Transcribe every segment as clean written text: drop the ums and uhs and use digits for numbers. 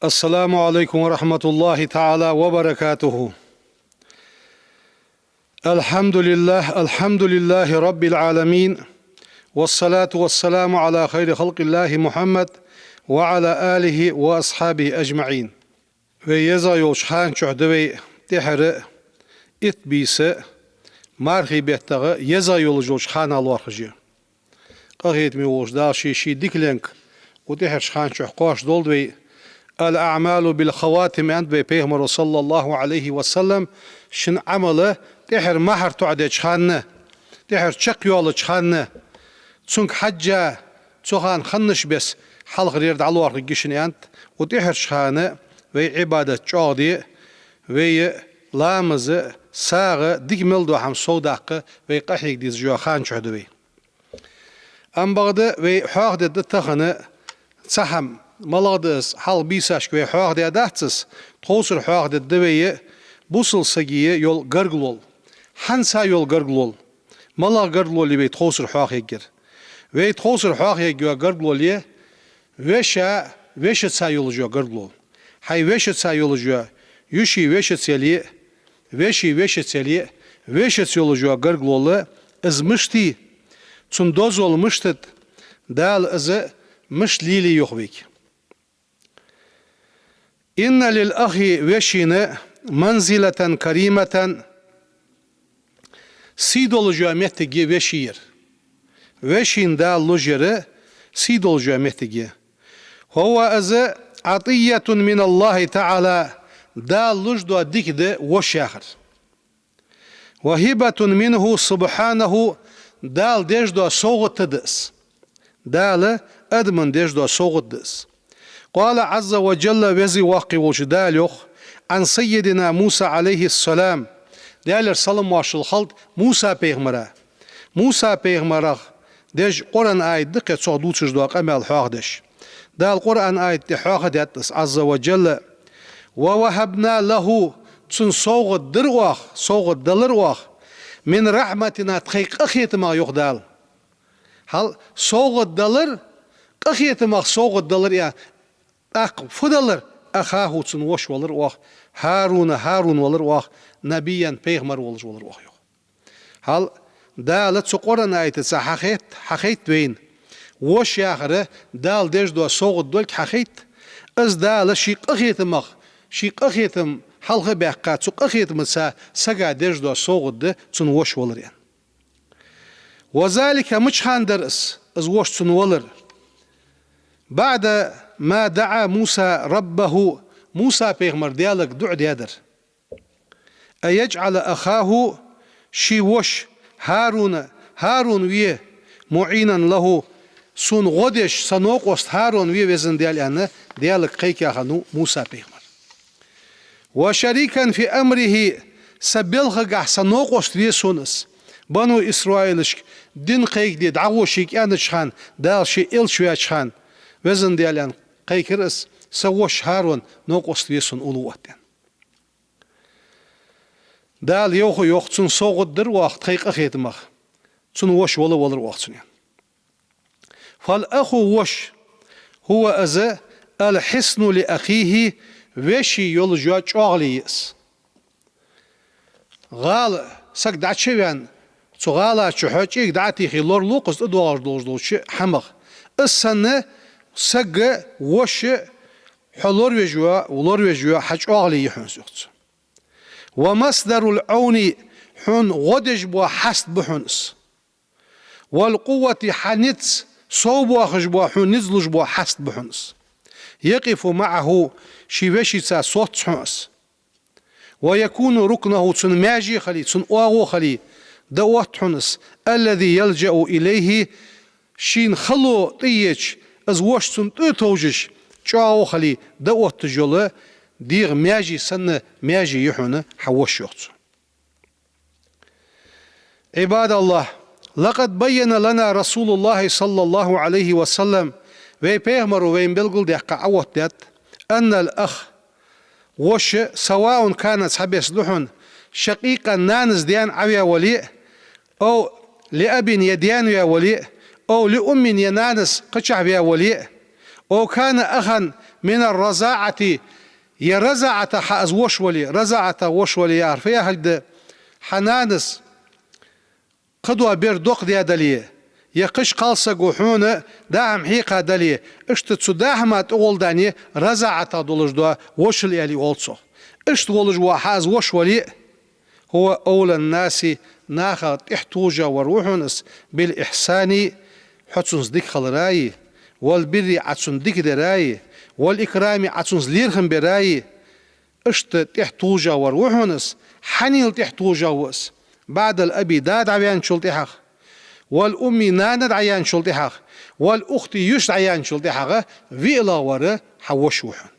السلام عليكم ورحمة الله تعالى وبركاته. الحمد لله رب العالمين، والصلاة والسلام على خير خلق الله محمد وعلى آله وأصحابه أجمعين. ويزا يوشحان شهدوي تحر إتبيس مارخي بيتغ يزا يولجوشحان الوارخجي قهيت ميوش داشي شي ديكلينك وتحر شحان شحقاش دولدوي الأعمال بالخواتم أنت بيغمر صلى الله عليه وسلم شن عمله تحر مهر تعدي شحانه تحر شق يول شحانه تسنك حجة تسوخان خنش بس حلق ريرد علوار رجيشن أنت وتحر شحانه وي عبادة جادي وي لامز ساغ ديك ملدو هم صوداق وي قحيك ديز جو خان شهدوي أم بغد وي حاق دي تخنه سهم مالادس حال بيساش وي حاق دي داتس توسر حاق دي دوي بوصل سجيه يول غرغلول حنسا يول غرغلول مالا غرغلول وي توسر حاق يجر وي توسر حاق يجو غرغلول ويش سا يول جو غرغلول هاي ويش سا يول جو يوشي ويش سيلي ويش سيلي ويش يول جو غرغلول از مشتي تندوزول مشتت دال از مش ليلي يخبيك إن للأخ وشين منزلة كريمة سيدول جامعتي وشير وشين دال لجر سيدول جامعتي هو از عطية من الله تعالى دال لجدو ديكد وشاخر وهبة منه سبحانه دال ديجدو صوغت تدس دال أدمن ديجدو صوغت دس قال عز وجل وزي واقع وجداليخ عن سيدنا موسى عليه السلام دالر سلام واشل خلط موسى بيغمرا ديج قرآن آيت دقية صعدوتش دواق أمال حاقدش دال قرآن آيت حاق داتس عز وجل ووهبنا له تسن صوغت درواخ صوغت دلرواخ من رحمتنا تخيق أخيت ما يخدال هل صوغت دلر أخيت ما صوغت دلر يعني فدلر أخاه تسن وش ولر واخ هارون ولر واخ نبيا بيغمر ولر واخ هل دالت سقورن آيت حقيت وين وش ياخره دال ديش دو صوغت دولك حقيت از دال شيق أخيتم حلقة بيقات سوق أخيتم سقا ديش دو صوغت ده تسن وش ولر يعني وذلك مش درس از وش تسن ولر بعد ما دعا موسى ربه موسى بيغمر ديالك دع ديادر أيجعل أخاه شي وش هارون ويه معينا له سون غدش سنوق وست هارون ويه وزن ديالك قيك يا موسى بيغمر وشريكا في أمره سبيلغ سنوق وست ويه سونس بنو إسرائيل دين قيك دي دعوه شيك شخان دال شي إل شوية شخان وزن ديالان قيكرس سوش هارون نوقست ويسون أولواتين دال يوخ تسن صوغد در وقت قيق أخيت مخ تسن وش ولر وقت سنين فالأخو وش هو أزا الحسن لأخيه وشي يولجوا چاغليس غال سك دعشوان تغالا چحوچيك دعتي خيلور لوقست ادوار دوش حمغ السنة سق وش حلور وجوا حج أغلي يحنس يخت ومصدر العون حن غدج بوا حست بحنس والقوة حنتس صوب واخج بوا حنز لج بوا حست بحنس يقف معه شيوشيتسا صوت حنس ويكون ركنه تن ماجي خلي تن أواغو خلي دوات حنس الذي يلجأ إليه شين خلو طيش از وش تن توجش چاو خلي دوات تجوله ديغ ماجي سنة ماجي يحونه حوش يخت عباد الله لقد بين لنا رسول الله صلى الله عليه وسلم ويبيغمر وينبلغل ديقا عوات دات أن الأخ وش سواء كانت حبيس لحن شقيقا نانز ديان عويا ولي أو لأب يديان يا ولي أو لأم ينانس قشع بها ولي أو كان أخا من الرزاعة يرزعة حاز وشولي رزعة وشولي يعرف يا هلد حنانس قدوة بيردوق دي دليه يقش قالسا قوحونة داهم حيقا دليه اشت تسداهمات اول داني رزعة دولج دوا وشل يلي اولسو اشت ولج وحاز وشولي هو أولى الناس ناخذ احتوجا وروحنس بالإحسان حتسنس ديك خلراي والبر عتسن ديك دراي والإكرام عتسنس ليرهم براي اشت تحتوجا وروحنس حنيل تحتوجا وس بعد الأبي داد عيان شلتحق والأمي ناند عيان شلتحق والأخت يش عيان شلتحق ويلا ورا حوش وحن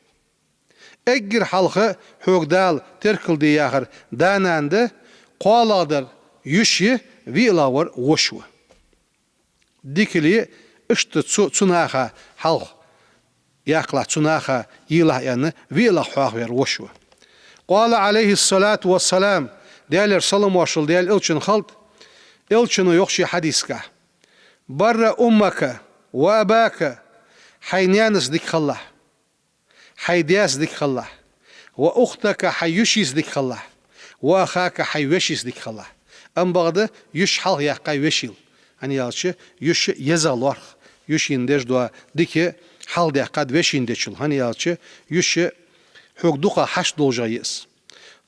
اجر حلقه حوغدال تركل دي آخر دانانده قالادر يشي ويلاور وشوه ديكلي اشت تسناخا حلق ياقلا تسناخا يلا يعني ويلا حواغير وشوه قال عليه الصلاة والسلام ديالر سلام واشل ديال إلشن خلط إلشن يخشي حديثك بر أمك وأباك حينيانس ديك خله حيدياس ديك خله وأختك حيوشيس ديك خله وأخاك حيوشيس ديك خله أم بغده يش حال يقاي وشيل أني يالش يش يزال ورخ يشين ديش دوا ديك حال يقاد وشين ديشل هني يالش يش حق دوقا حش دول جايس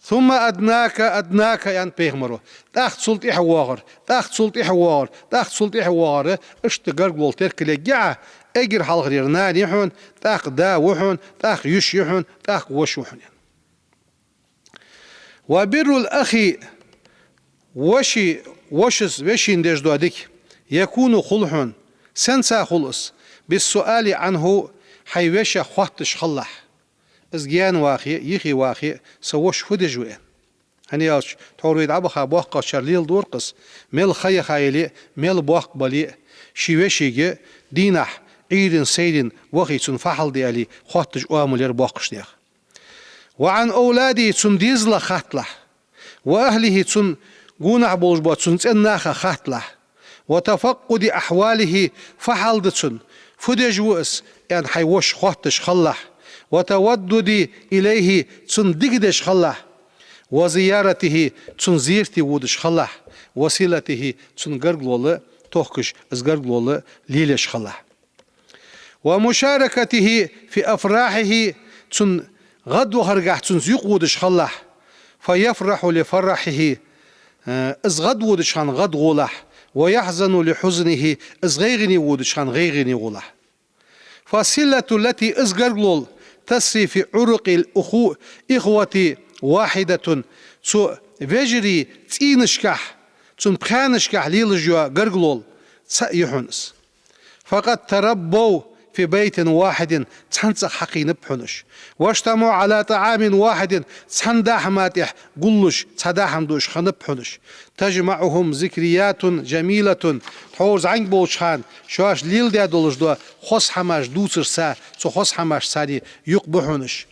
ثم أدناك يعني بيغمرو تاخت سلط إحوار تاخت سلط إحوار تاخت سلط إحوار اشتقر قول تركلي جاء اجر حال غير ناني حون تاخ دا وحون تاخ يش يحون تاخ وش وحون وبر الأخي وشس وشين ديش دوادك يكون خلحون سنسا خلص بالسؤال عنه حيوش خواتش خلح ازجيان واخي يخي واخي سوش فدج وين هني ياش توريد عبخا بوقا شرليل دورقس ميل خي خايلي ميل بوق بالي شيوشيجي دينح عيدن سيدن وخي تنفحل ديالي خواتش اواملير بوقش ديخ وعن أولادي تن ديزلا خاتلح وأهله تن قونع بولجبا تن تناخا خاتلح وتفقد أحواله فحل دتن فدج وأس يعني حيوش خواتش خلح وتودد إليه تن دقدش خلح وزيارته تن زيرتي ودش خلح وسيلته تن قرقلول توخكش ازقرقلول ليلش خلح ومشاركته في أفراحه تن غد وخرجح تنزيق ودش خلح فيفرح لفرحه از غد ودش خان غد غولح ويحزن لحزنه از غيغني ودش خان غيغني غولح فصلة التي از قرقلول تسري في عرق الأخوة إخوة واحدة تو فيجري تينشكح تن بخانشكح ليلجوا قرقلول يحنس فقد تربوا في بيت واحد تحنص حقين بحنش واجتمعوا على طعام واحد تحنداح ماتح قلش تداحم دوش خنب حنش تجمعهم ذكريات جميلة تحوز عنك بوشخان شواش ليل دي دولش دوا خص حماش دوسر سا سو خص حماش ساري يقبحنش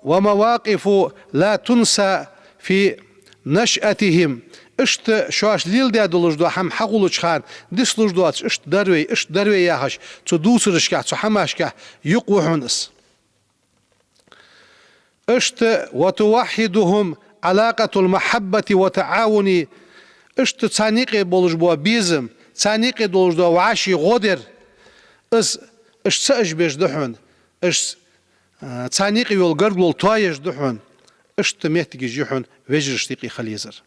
ومواقف لا تنسى في نشأتهم اشت شاش ليل دي دولش دو هم حقولش خان دسلوش دو اشت دروي ياهش تو دوسرشكا تو حماشكا يقوحونس اشت وتوحدهم علاقة المحبة وتعاون اشت تانيقي بولش بوا بيزم تانيقي دولش دو وعاشي غودر اشت سأج بيش دحون اشت تانيقي يول قرقلول توايش دحون اشت ميتكي جيحون ويجرشتيقي خليزر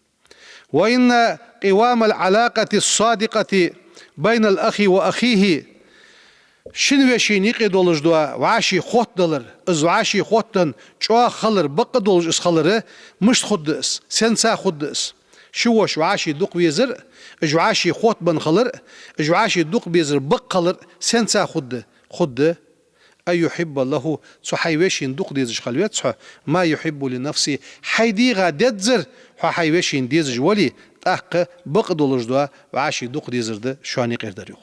وإن قوام العلاقة الصادقة بين الأخ وأخيه شنو شينيقي دولج دوا وعاشي خوت دلر از وعاشي خوتن چوا خلر بق دولج اس خلر مش خدس سنسا خدس شوش وعاشي دوق بيزر اج وعاشي خوت بن خلر اج وعاشي دوق بيزر بق خلر سنسا خد أي يحب الله سحيوشين دوق ديزج خلوات ما يحب لنفسه حيدي غادتزر حيوشين ديزج ولي تاق بقدولج دوا وعاشي دوق ديزر ده شواني قردر يوخ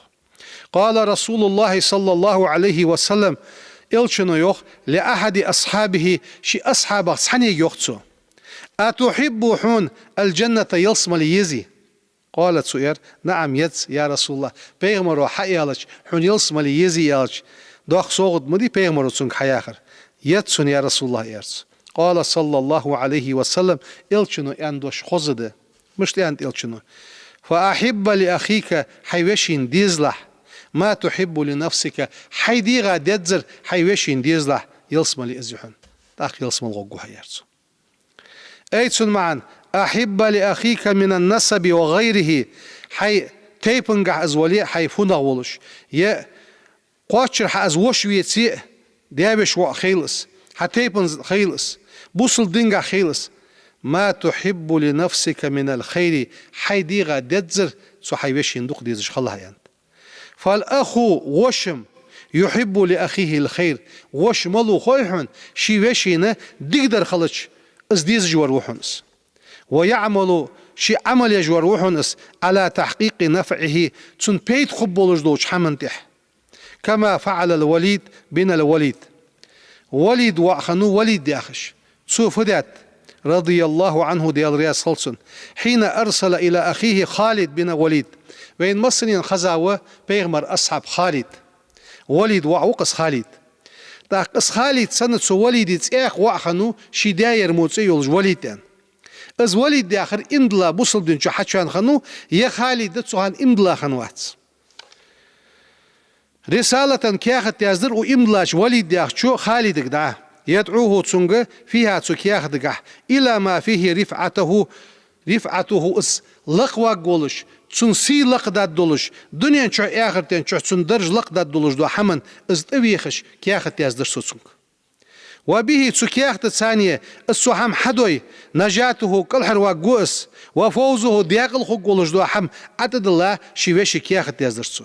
قال رسول الله صلى الله عليه وسلم إلشنو يوخ لأحد أصحابه شي أصحابه صحني يوخسو أتحبون الجنة يلصم ليزي قالت سؤير نعم يتس يا رسول الله بيغمرو حيالش حون يلس مالي يزي يالش دوخ صوغد مدي بيغمرو تسنك حياخر يتسن يا رسول الله يرس قال صلى الله عليه وسلم إلشنو اندوش خزده مش لأنت إلشنو فأحب لأخيك حيوشين ديزلح ما تحب لنفسك حيديغا ديدزر حيوشين ديزلح يلسم لأزيحن تاخ يلسم الغوغوها يرسو أيتسن معا أحب لأخيك من النسب وغيره حي تيبنغ أزولي حي فنغولش يا قواتشر حأزوش ويتسي ديابش وخيلس حتيبن خيلس بوصل دينغا خيلس ما تحب لنفسك من الخير حيديغا ديدزر سو حيوش يندوق ديزش خلها يعني فالأخو وشم يحب لأخيه الخير وش ملو خويحن شي وشينا ديقدر خلش از ديز جوار وحنس ويعمل شي عمل يجوار وحنس على تحقيق نفعه تن بيت خبولش دوش حمنتح كما فعل الوليد بن الوليد وليد وأخنو وليد داخش سوف دات رضي الله عنه ديال رياس خلصن حين أرسل إلى أخيه خالد بن وليد وين مصرين خزاوة بيغمر أصحاب خالد وليد وعوقس خالد قس خالد سنة سو وليد تسيخ وأخنو شي داير موتسي يولج وليدان از وليد داخر اندلا بوصل دين شو حتشان خنو يا خالد دتسوهان اندلا خنوات رسالة كياخت يازدر وإمدلاش وليد داخ شو خالدك دعاه يدعوه تسنغ فيها تسكياخ دقح إلى ما فيه رفعته اس لقوا قولش تسنسي لقدات دولش دنيا شو آخرتين شو تسندرج لقدات دولش دو حمن از تبيخش كياخت يازدر سوسنغ وبه تسكياخ الثانية السوحم حدوي نجاته كالحر وقوس وفوزه دياقل خو قولش دو حم عدد الله شويش كياخت يازدر سو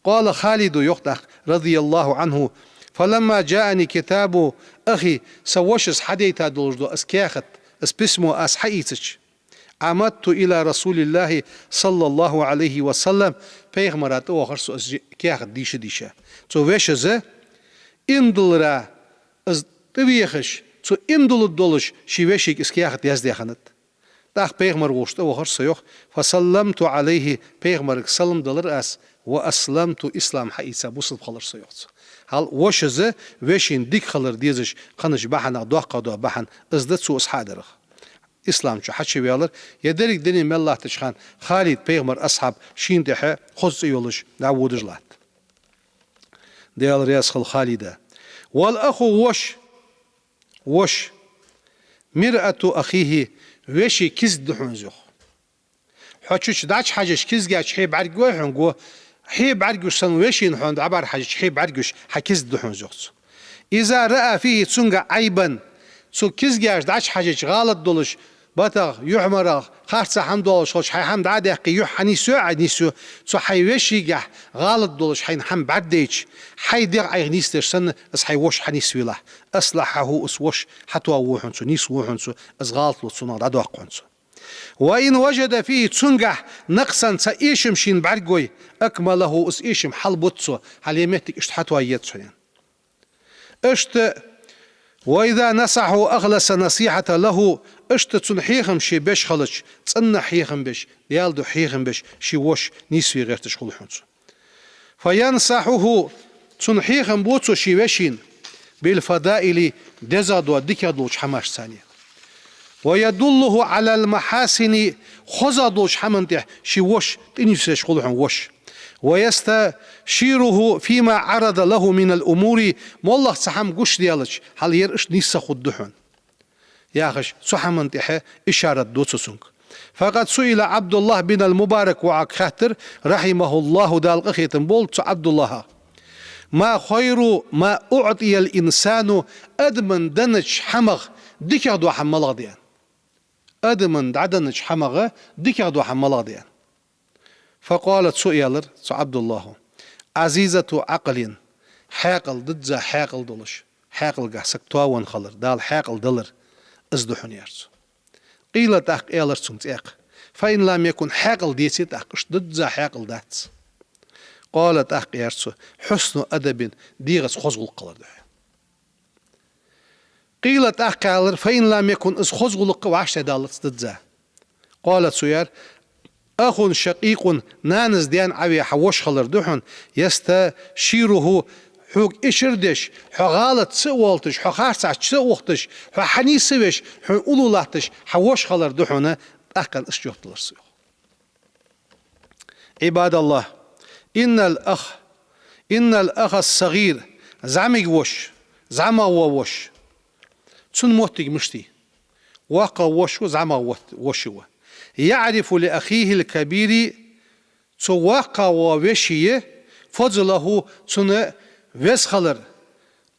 قال خالد يختخ رضي الله عنه فلما جاءني كتاب أخي سوشس حديث دولجدو أسكياخت اسبسمو أسحيتش عمدت إلى رسول الله صلى الله عليه وسلم بيغمرات وخرسو أسكياخت ديشة تو ويشزة اندل از تبيخش تو اندل الدولش شويشيك اسكياخت يزديخنت داخ بيغمر وشت وخرسو يوخ فسلمت عليه بيغمرك سلم دلر أس وأسلمت إسلام حقيقة بوصل خلر سيوت هل وشزة وشين ديك خلر ديزش خنش بحنا دوح قدوه بحن ازدت سو أصحادرخ إسلام شو حتشي بيالر يدرك دني من الله تشخان خالد بيغمر أصحاب شين دحى خص يولش دعود جلات ديال رياس خالدة والأخو وش مرأة أخيه وشي كز دحون زخ حتشوش داش حاجش كز جاش حيب عرقوه حنقوه حيب عرقوش سنويشين حوند عبار حاجش حيب عرقوش حكز دحون زخ إذا رأى فيه تسنغ عيبا سو كز جاش داش حاجش غلط دولش باتغ يحمر خارصة حمد دولش خوش حي حمد عادي حقي يح حنيسو عديسو سو حيوشي جح غلط دولش حين حم بعديش حيدير عيغنيستر سن اس حيوش حنيسو له أصلحه اس وش حتى وحنسو نيس وحنسو اس غلط لصنع عدو حقنسو وإن وجد فيه تسنجح نقصا سإيشم شين بعرقوي أكمله اس إيشم حل بوتسو حل يمتك اشتحتوا يتسو يعني اشت وإذا نصحه أخلص نصيحة له اشت تنحيخم شي بيش خلش تسنى حيخم بيش ديالدو حيخم بيش شي وش نيسوي غير تشخل حنسو فينصحه تنحيخم بوتسو شي وشين بالفضائل دزادو ديكادوش حماش ثانية ويدله على المحاسن خزادوش حمنته شي وش تنيسيش خلوحن وش ويستشيره فيما عرض له من الأمور والله سحم قش ديالش هل يرش نيسا خدحون يا أخش سحمن تحه إشارة دوتسونك فقد سئل عبد الله بن المبارك وعك خاطر رحمه الله دال قخيتن بولت عبد الله ما خير ما أعطي الإنسان أدمن دنج حمغ ديكادو حملا ديان أدمن دنج حمغ ديكادو حملا ديان فقالت سئلر عبد الله عزيزة عقل حاقل ضد حاقل دلش حاقل قحسك تواون خلر دال حاقل دلر ازدحون يارسو قيل تاق إيلر سنتيق فإن لم يكن حاقل ديتي تاقش ضد حاقل دات قال تاق يارسو حسن أدب ديغس خزغل قلر ده قيل تاق قالر فإن لم يكن از خزغل وعشت دالت ضد قالت سيار أخ شقيق نانز ديان عوي حوش خلر دحن يستشيره حوك إشردش حغالت سوالتش حخارسع سوالتش حنيسوش حولولاتش حوش خلر دحن أقل إشجوبتلر سيوخ. عباد الله إن الأخ الصغير زعمي وش زعما وش تون موتي مشتي واقع وش زعما وشوا يعرف لأخيه الكبير تواقع ووشيه فضله تون وس خلر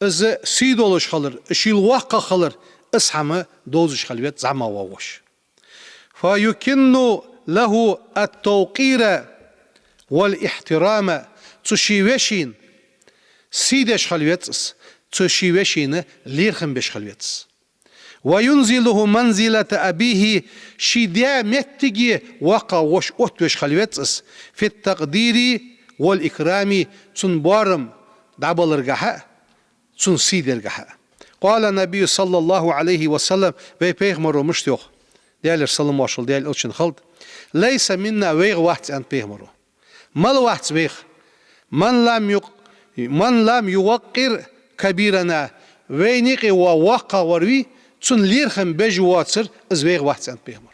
از سيدولش خلر اشيل واقع خلر اسحما دوزش خلوت زعما ووش فيكن له التوقير والاحترام تشيوشين سيدش خلوتس تشيوشين ليرخم بش خلوتس وينزله منزلة أبيه شيديا متجي وقع وش أتوش خلوتس في التقدير والإكرام تنبارم دعبال رجحاء تنسيد رجحاء. قال النبي صلى الله عليه وسلم في بيغمرو مشتوخ ديال السلام واشل ديال أوتشن خلد ليس منا ويغ واحد أن بيغمرو مال واحد ويغ من لم يوقر كبيرنا وينيقي وواقع وروي تون ليرخم بيج واتسر از ويغ واحد أن بيغمرو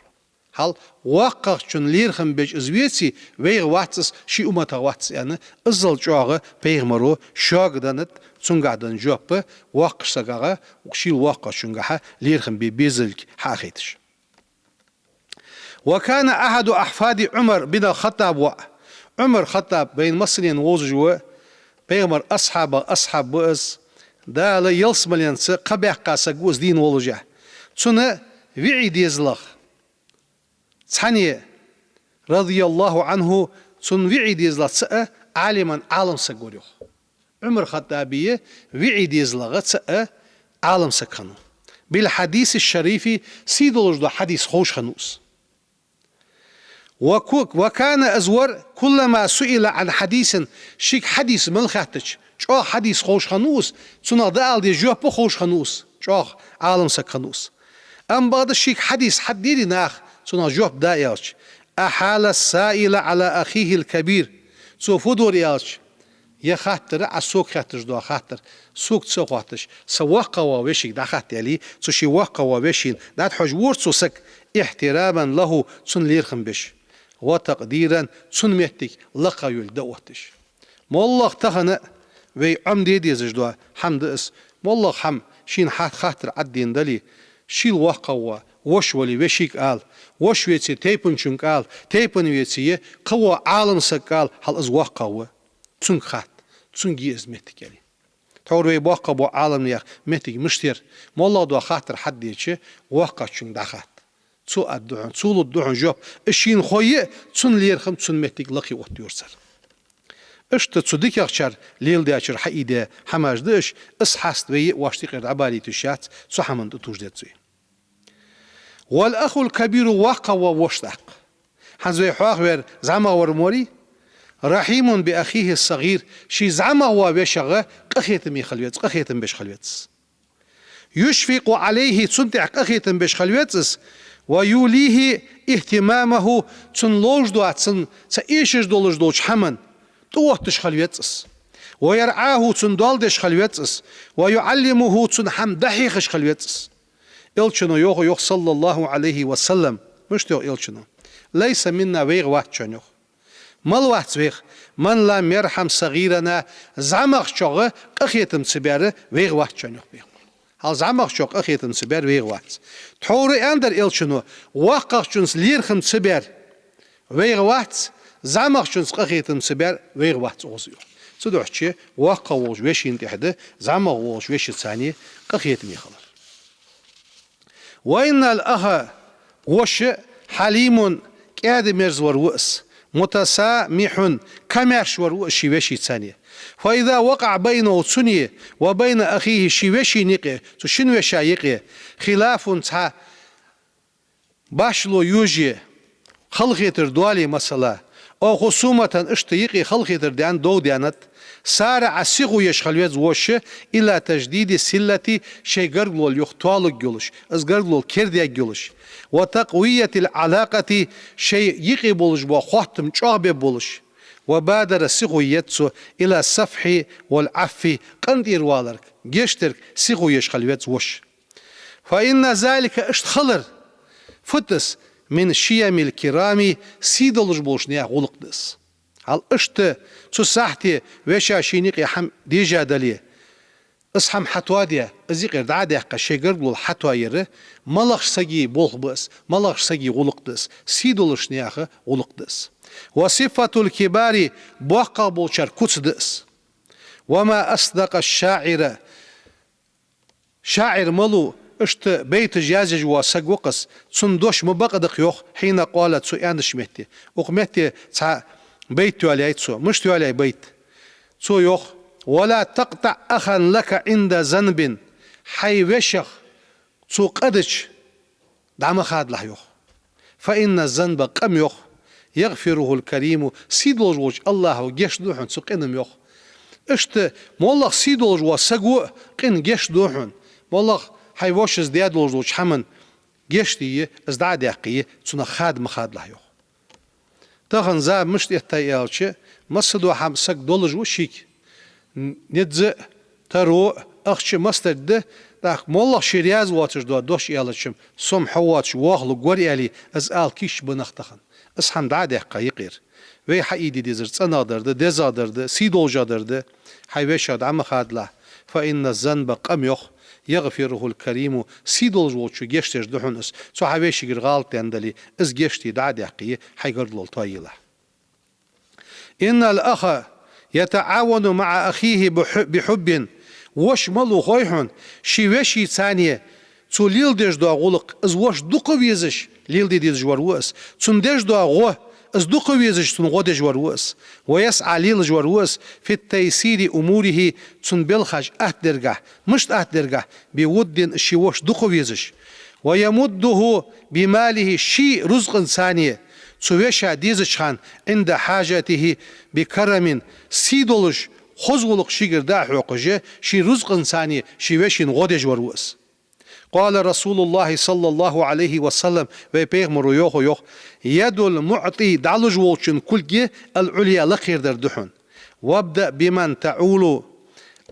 هل واقع تون ليرخم بيج از ويتسي ويغ واحدس شي أمتا واحدس يعني ازل جوغة بيغمرو شاق دانت تون قادن جوب واقع ساقاقا وشي الواقع شنقاها ليرخم بيزلك حاخيتش. وكان أحد أحفاد عمر بن الخطاب عمر خطاب بين مصرين ووزجوا بيغمر أصحاب بؤس دا لا يلس مليان قبيح قاسا قوز دين ولجع تنا وعيد يزلخ تحني رضي الله عنه تن وعيد يزلخ تسأ عالما عالم سقوريخ عمر خطابية وعيد يزلخ تسأ عالم سكخنو بالحديث الشريف سيدولج دا حديث خوش خنوس وكان أزور كلما سئل عن حديث شيك حديث من خاتش شو حديث خوش خنوس تنا دال دي جواب خوش خنوس شو عالم سك خنوس أم بعد الشيك حديث حديدي ناخ تنا جواب دايش أحال السائل على أخيه الكبير سو فدور يالش يا خاطر عسوك خاطر دو خاطر سوق تسو خاطرش سواقا ووشيك دا خاطر يلي سو شي واقا ووشين دا حج ورسو سك احتراما له تن ليرخم بش وتقديرا سنمتك لقا يلدوتش والله تخنا وي عمدي ديزجدوا حمد اس والله حم شين خاطر عدين دلي شيل واقوا وش ولي وشيك قال وش ويتي تيبن شن قال تيبن ويتي قوا عالم سقال هل از واقوا تن خات تن جيز متك يعني تور وي واقوا عالم يا متك مشتر والله دو خاطر حد يچه واقع شن دخات تسو الدعون تسول الدعون جوب الشين خويه تسون ليرخم تسون متك لقي وقت يرسل اشت تصدق يخشر ليل داشر حيده حماج دش اصحست وي واشتق العبالي تشات صحمن توجدت زي والاخ الكبير واقع ووشتق حزوي حواخر زعما ورموري رحيم باخيه الصغير شي زعما هو بشغه قخيتم يخليت قخيتم بش خليت يشفق عليه تنتع قخيتم بش خليت ويوليه اهتمامه تن لوج دو تن سايشش دولج دوش حمن توتش خليتس ويرعاه تن دالدش خليتس ويعلمه تن حم دحيخش خليتس إلشنو يوخ صلى الله عليه وسلم مش تو إلشنو ليس منا ويغ واحد شنو مال واحد ويغ من لم يرحم صغيرنا زعمخ شوغه قخيتم سبيره ويغ واحد شنو هل زعمخ شوق أخيتم سبير ويغ واحد تحوري أندر إلشنو واقع شنس ليرخم سبير ويغ واحد زعمخ شنس أخيتم سبير ويغ واحد أوزيو سدوح شيء واقع ووش ويشين تحده زعمخ ووش ويش الثانية أخيتم يخلر وإن الأخ وش حليم كاد مرزور وأس متسامح كمرش ورؤ شيوشي ثانية فإذا وقع بينه سنية وبين أخيه شيوشي نقي تشنو شايقي خلاف تها باشلو يوجي خلقيتر دوالي مسألة أو خصومة اشتيقي خلقيتر ديان دو ديانت سارع سيغو يشخلوز وش إلى تجديد السلة شي قرقلول يختالك جلش از قرقلول كرديك جلش وتقوية العلاقة شي يقبلش وخوتم شعب بولش وبادر سيغو يتسو إلى الصفح والعفو قندير والرك جيشترك سيغو يشخلوز وش فإن ذلك اشتخلر فتس من شيم الكرام سيدلش بولشنيا غلقدس هل اشت تساحتي وشا شينيق يحم ديجا دليه اسحم حتواديا ازيق دعادي حقا شيقر بلول حتوايره ملخش سجي بولبس ملخش سجي غلقدس سيدلش نياخ غلقدس وصفة الكبار بوقع بولشار كتسدس وما أصدق الشاعر شاعر ملو اشت بيت جازج وسقوقس صندوش مبقدق يوخ حين قالت سو اندش مهتي وقمتي تسع بيت علي تسو مش علي بيت سو يوخ ولا تقطع أخا لك عند ذنب حي وشخ سو قدش دعم خاد له يوخ فإن الذنب قم يوخ يغفره الكريم سيدولج وج الله جيش دوحن سو قنم يوخ اشت مولخ سيدولج وسقو قن جيش دوحن مولخ حي وشز ديادولج وج حمن جيشتي ازدعاد يقيه تسونا خاد مخاد له يوخ تاخن زا مش يتايالش مصدو حم سق دولج وشيك ندز ترو اخش مستد داخ مولخ شرياز واتش دو دوش يالشم سم حواتش واخلو غوري علي از ال كيش بنختخن اس حم دعاد يقير وي حيدي ديزر صنادرد دزادرد سيدولجادرد حي وشاد عم خادله فإن الذنب قم يخ يغفره الكريم سيدولج وچو گشتش دحنس سو حويشيگر غالط اندلي از گشتي دعاد يقي حيغردلول طايله إن الأخ يتعاون مع أخيه بحب وش ملو خويحن شي وشي ثانية تو ليل ديش دو غلق از وش دوقو ويزش ليل دي ديش وروس تون ديش دو غو از دوقو ويزش تون غو ديش وروس ويسعى ليل جوروس في التيسير أموره تون بلخش أهدرگه مش أهدرگه بودن شي وش دوقو ويزش ويمده بماله شي رزق ثانية سويشا ديزشان عند حاجته بكرم سيدولش خزولق شيگر دا حقوقه شي رزق انساني شي وشين غودج وروس قال رسول الله صلى الله عليه وسلم وبيغمر يوخ يد المعطي دالج وولشن كلجي العليا لخير در دحن وابدأ بمن تعولو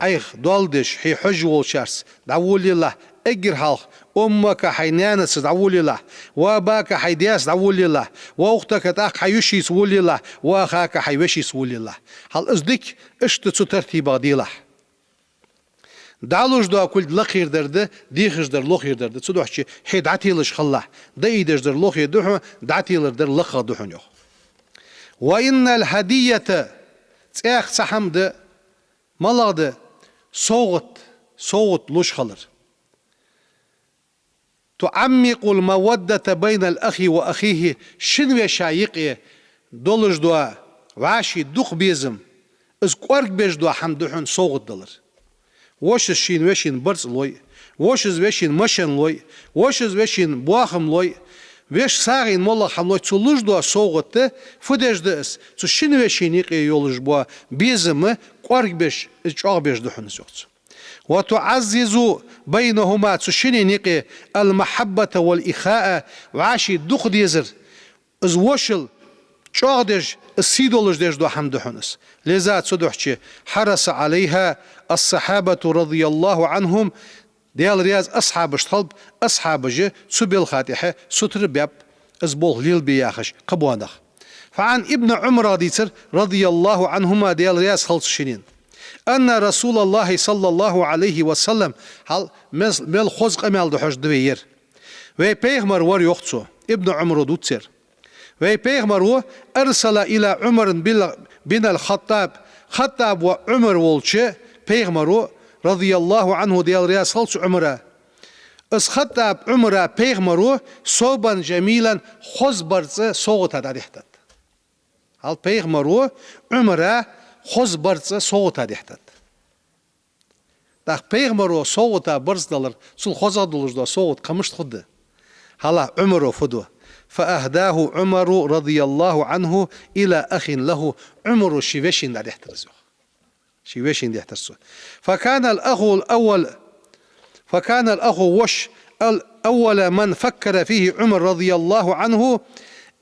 ايخ دولدش حي حج وولشارس دعولي الله اجر حالخ أمك حينانس دعولي الله وأباك حيدياس دعولي الله وأختك تاك حيوشي سولي الله وأخاك حيوشي سولي الله هل أزدك اشتتو ترتيبا دي الله دعلوش دو كل لخير درده ديخش در لخير درده تدوح شي حيد عتيلش خلاه دايدش در لخير دوحو دعتيلر در لخا دوحو نيوخ وإن الهدية تاخ سحمد ملاده صوت لوش خلر تعمق المودة بين الأخ وأخيه شنو شايقية دولج دوا واشي دوق بيزم از قورق بيش دوا حمدوحن صوت دولر وش الشين وشين برز لوي وش وشين مشن لوي وش وشين بواخم لوي وش ساغين مولا حملوي تولوج دوا صوت فدش دس تو شنو وشين يقي يولج بوا بيزم قورق بيش اجاق بيش دوحن زوت وتعزز بينهما تشيني نيقي المحبة والإخاء وعاشي دوق ديزر از وشل چاقدج السيدولج ديش دو حمد حنس لذا تدوحشي حرص عليها الصحابة رضي الله عنهم ديال رياض أصحاب الطلب أصحاب جي سبيل خاتحة ستر بيب از بول ليل بياخش قبوانخ فعن ابن عمر رضي الله عنهما ديال رياض خلص شنين أن رسول الله صلى الله عليه وسلم هل مل خزق أمال دحش دوير وي بيغمر ور يختصو ابن عمر دوتسر وي بيغمر أرسل إلى عمر بن الخطاب خطاب وعمر والشي بيغمر رضي الله عنه ديال رياس خلص عمره اس خطاب عمره بيغمر صوبا جميلا خزبرز صوت دادحتت هل بيغمر عمره خوز برز صوتا ديحتت داخ بيغمرو صوتا برز دلر سل خوزا دلوش دا صوت قمشت خده هلا عمرو فدو فأهداه عمر رضي الله عنه إلى أخ له عمر شيوشين دا ديحت رزيوخ شي ويشين دي احترسو. فكان الأخ وش أول من فكر فيه عمر رضي الله عنه.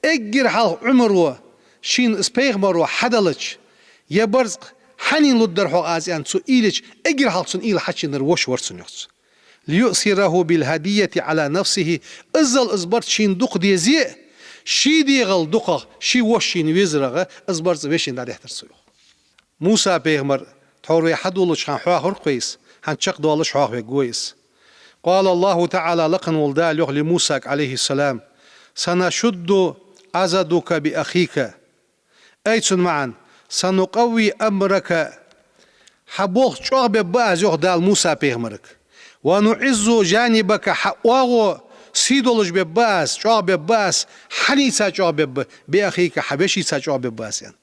اجر حال عمر شين اسبيغمر حدلج يبرزق حنين لدر حق آزيان سو إيلج اجر حال سن إيل حشين روش ورسن يخص ليؤثره بالهدية على نفسه ازل ازبرت شين دوق دي زي شي دي غل دوقه شي وشين ويزرغه ازبرت ويشين دار يحترسو. موسى بيغمر تحور حدولش خان حواه كويس هن شق دولش حواه كويس. قال الله تعالى لقن ولدال يغلي موسى عليه السلام سنشد عزدك بأخيك أيتن معا سنقوي أمرك حبوخ شعب باز يغدال موسى بيغمرك ونعز جانبك حقواغو سيدولج بباس شعب باز حنيسا شعب بأخيك حبشي سا شعب باز يعني.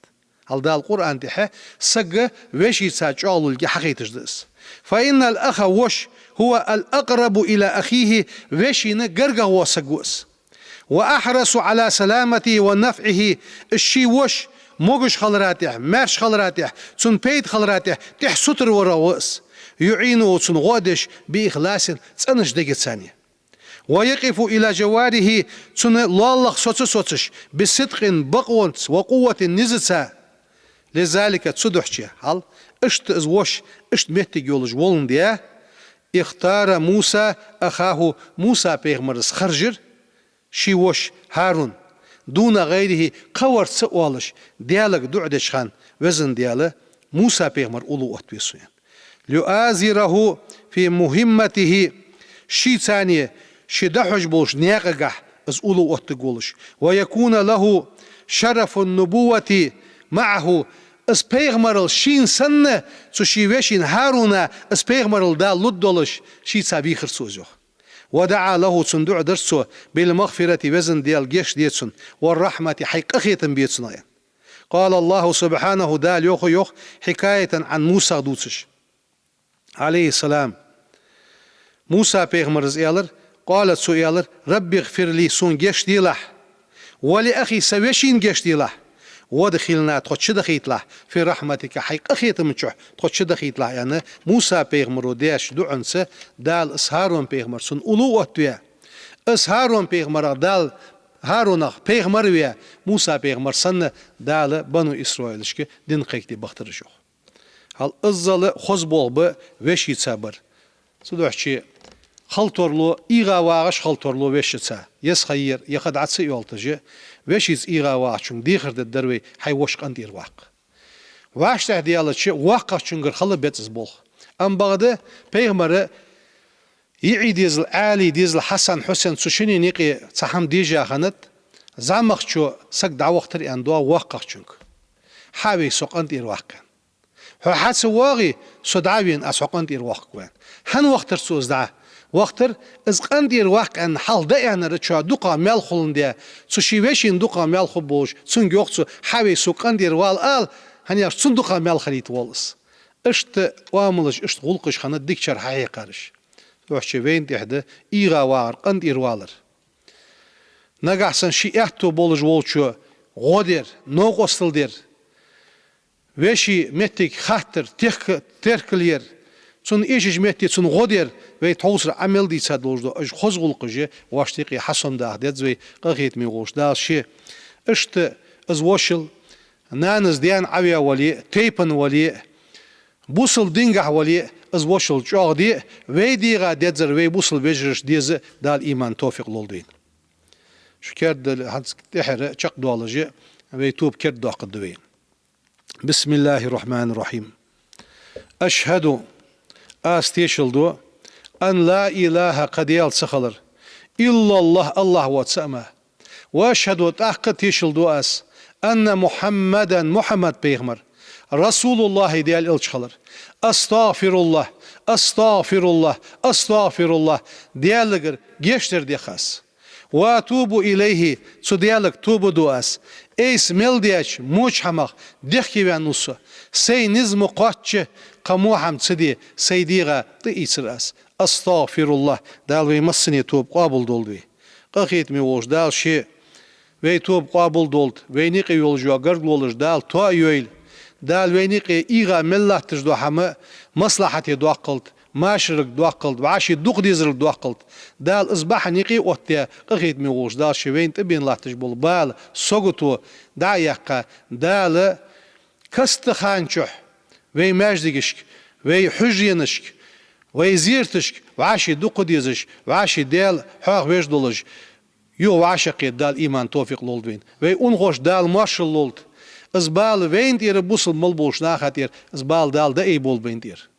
هل ده القرآن تحه سجى وشي سا شعب الجي حقيتش دس. فإن الأخ وش هو الأقرب إلى أخيه وشي نقرقه وسجوس وأحرص على سلامته ونفعه. الشي وش موجش خلراته مارش خلراته تون بيت خلراته تح ستر وراوس يعينه تون غادش بإخلاص تنش دقيقة ثانية ويقف إلى جواره تون لالله سوتش بصدق بقوة وقوة نزتها. لذلك تصدحش هل اشت ازوش اشت مهتي يولج ولن ديه اختار موسى أخاه موسى بيغمرس خرجر شي وش هارون دون غيره قور سؤالش ديالك دعدش خان وزن دياله موسى بيغمر أولو أتبسوين ليؤازره في مهمته شي ثانية شي دحج بولش نيققح از أولو أتقولش ويكون له شرف النبوة معه اس بيغمرل شين سنة سو شي وشين هارونا اس بيغمرل دا لدولش شي سابي خرسوزو ودعا له صندوق درسه بالمغفرة وزن ديال جيش ديتسن والرحمة حقيقة بيتسن. قال الله سبحانه دال يوخ حكاية عن موسى دوتش عليه السلام. موسى بيغمرز إيالر قالت سو إيالر ربي اغفر لي سون جيش ديلح ولأخي سويشين جيش ديلح ودخلنا تخش دخيت له في رحمتك حقيقة منشح تخش دخيت له يعني موسى بيغمر داش دعنسه دال اسهارون بيغمر سن أولو أتويا اسهارون بيغمر دال هارون بيغمر ويا موسى بيغمر سن دال بنو إسرائيل شك دين قيكتي بخترجو. هل الزل خزبول ب وشي تصبر صدوحشي خلطورلو إيغا واغش خلطورلو وشتا يس خير يخد عدسي يولتجي وشيز إيغا واغشون ديخر الدروي حي وشق اندير واق واش تهديالة شي واقع شنجر خل بيتز بول ام بغده بيغمر يعي ديزل عالي ديزل حسن حسين سوشيني نيقي تحم ديجا خانت زعمخ شو سك دعوختر اندوا واقع شنج حاوي سوق اندير واقع هو حادث واغي صدعوين اسوق اندير واقع هن وقتر سوز دعا وقتر از قندير واقع ان حال ده يعني رچا دوقا مال خلن دي سوشي وشين دوقا مال خبوش سون جوقسو حاوي سوق اندير وال هنيار سون دوقا مال خليت والس اشت واملش اشت غلقش خانه ديكشر حي قارش وحشي وين تحده ايغا وار قندير والر نغاحسن شي احتو بولج ولچو غودر نوغوستل دير وشي متك خاطر تركلير سون إيش متي سون غودر وي توصل عمل دي صدوجدو اج خزغلقجه واشتيقي حسن ده دزوي قغيت ميغوش دا شي اشت از وشل نانز ديان عويا ولي تيبن ولي بوصل دينغح ولي از وشل جاغدي وي ديغا دزر وي بوصل وجرش ديز دال ايمان توفيق لولدين شكرد هانس تحر چق دوالجه وي توب كرد دو قدوي. بسم الله الرحمن الرحيم. أشهد أستيشلدو أن لا إله قديال سخلر إلا الله واتسامه وأشهد تحقق تيشلدو أس أن محمد بيغمر رسول الله ديال إلشخلر أستغفر الله ديالغر جيشتر دي خاص واتوب إليه تديالك توب دواس ايس ملدياش موش حمق دخي وانوسو سي نزم قاتش قموحم تدي سيديغا تيسر اس استغفر الله دالوي مسني توب قابل دولدوي قاقيت ميوش دال شي وي توب قابل دولد وي نيقي يولجوا غرد ولج دال تو يويل دال وينيقي إيغا ملة تجدو حما مصلحة دوقلت ماشرق دوقلت وعاشي دوق ديزر دوقلت دال إصباح نيقي أوتيا قخيت ميوش دال شوين تبين لا تجبل بال سوغتو دا يقا دال كستخانشح وي ماجدقشك وي حجينشك وي زيرتشك وعاشي دوق ديزش وعاشي دال حاق ويش دولج يو وعشقي دال إيمان توفيق لولدوين وي أنغوش دال ماشل لولد إزبال وين تير بوصل ملبوش ناخاتير إزبال دال دا إي بول بين تير